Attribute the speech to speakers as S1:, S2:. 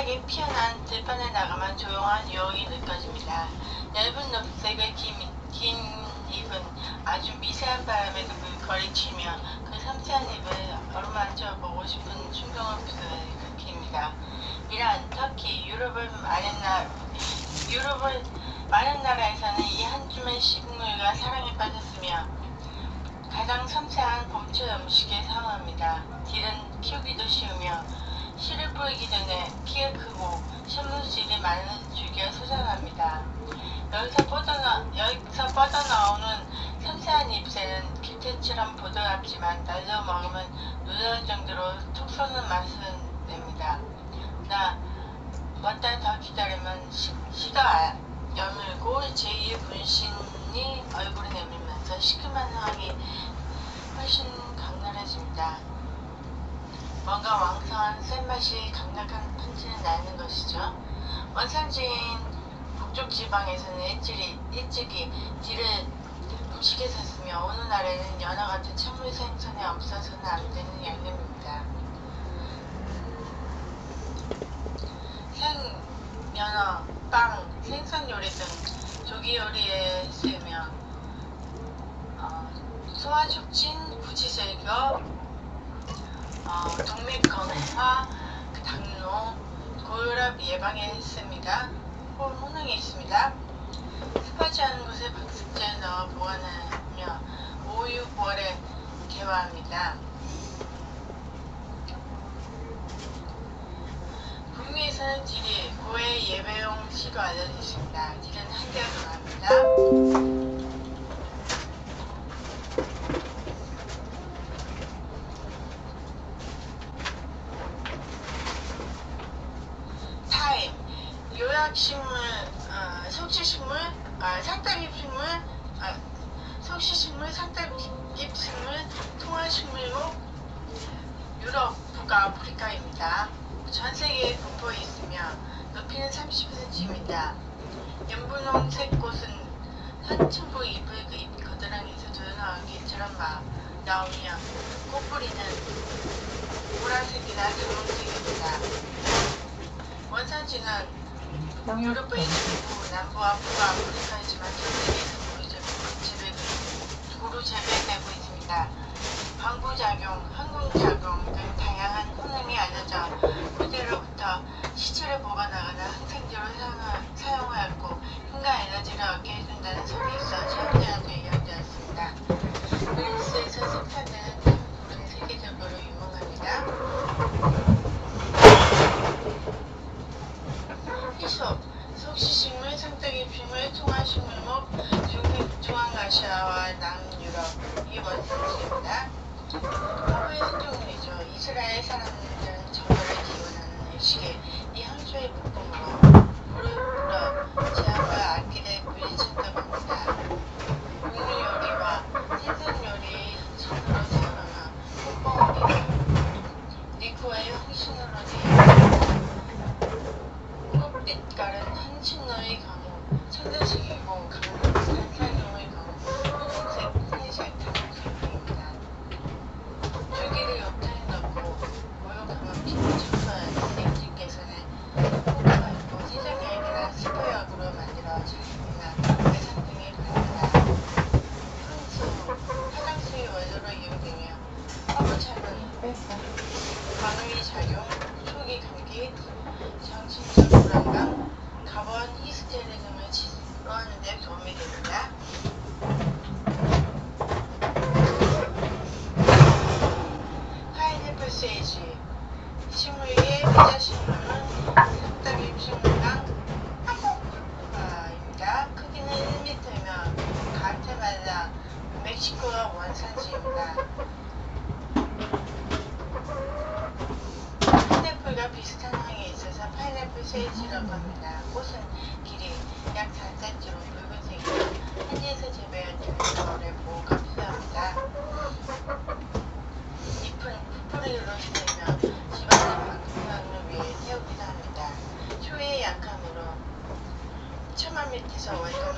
S1: 활발하게 피어난 들판에 나가면 조용한 유혹이 느껴집니다. 얇은 녹색의 긴 잎은 아주 미세한 바람에도 거리치며 그 섬세한 잎을 어루만져 보고 싶은 충동을 불러일으킵니다. 이란, 터키, 유럽을 많은 나라에서는 이 한 줌의 식물과 사랑에 빠졌으며 가장 섬세한 봄철 음식에 사용합니다. 딜은 키우기도 쉬우며 씨를 뿌리기 전에 키가 크고 실물질이 많은 줄기가 솟아납니다. 여기서 뻗어나오는 섬세한 잎새는 깃털처럼 보드랍지만 날로 먹으면 누럴 정도로 톡 쏘는 맛을 냅니다. 몇 달 더 기다리면 씨가 여물고 제2의 분신이 얼굴에 내밀면서 시큼한 향이 훨씬 강렬해집니다. 뭔가 왕성한 쓴맛이 강력한 punch는 나는 것이죠. 원산지인 북쪽 지방에서는 일찍이 딜을 음식에 썼으며 어느 날에는 연어 같은 찬물 생선에 없어서는 안 되는 양념입니다. 연어, 빵, 생선 요리 등 조기 요리에 쓰이며 소화 촉진, 구취제거, 동맥 건화, 당뇨, 고혈압 예방에 씁니다. 효능이 있습니다. 습하지 않은 곳에 박습제를 넣어 보관하며 5-6월에 개화합니다. 북미에서는 딜이 고해 예배용 씨로 알려져 있습니다. 딜은 한개가 강합니다. 타임, 요약식물, 속시식물, 속시식물, 상딱잎식물, 통화식물로 유럽, 북아프리카입니다. 전세계에 분포해 있으며 높이는 30cm입니다. 연분홍색 꽃은 한층부 잎을 거드랑이에서 돋아나오기처럼 나오며 꽃뿌리는 보라색이나 주황색입니다. 원산지는 유럽의 일부 남부와 북아프리카이지만 전세계에서 고루 재배되고 있습니다. 방부작용, 항공작용 등 다양한 효능이 알려져 그대로부터 시체를 보관하거나 항생제로 사용하였고 흉가 에너지를 얻게 해준다는 설이 있어 사용자한테 이야기되었습니다. 그리스에서 생산되는 탕후루는 세계적으로 유명합니다. 희소, 속시식물, 상딱잎식물, 통화식물목, 중앙아시아와 남유럽이 원산지입니다. 허브의 한 종류이죠. 이스라엘 사람들은 정월을 기원하는 의식에 이 향초의 부품으로 불을 불어 재앙과 악기를 물리쳤다고 합니다. 국물 요리와 생선 요리의 손으로 사용하며 꽃봉오리는 리코의 형신으로 되어 꽃빛깔은 한신노의 경우 천도식이고 간살용의 경우 분홍색, 회색 등의 종류입니다. 줄기를 욕탕에 넣고 모욕하면 피를 청소하는 땡집께서는 효과가 있고 세정약이나 스프약으로 만들어 장염이나 외상 등에 바릅니다. 화장수의 원료로 이용되며 허브차는 방위 작용, 초기 감기, 정신적 불안감, 가번 히스테리즘을 치료하는 데 도움이 됩니다. 파인애플 세이지 식물계 비자식물은 상딱잎식물당 입니다. 크기는 1m이며 가테말라, 멕시코가 원산지입니다. 파인애플과 비슷한 향이 있어서 파인애플 세이지라고 합니다. 꽃은 길이 약 4cm로 붉은색이며 현지에서 재배한 들겨울에 보호가 필요합니다. 잎은 풀뿌리로 지내며 집안의 방충망을 위해 세우기도 합니다. 초에 약함으로 처마 밑에서 월동을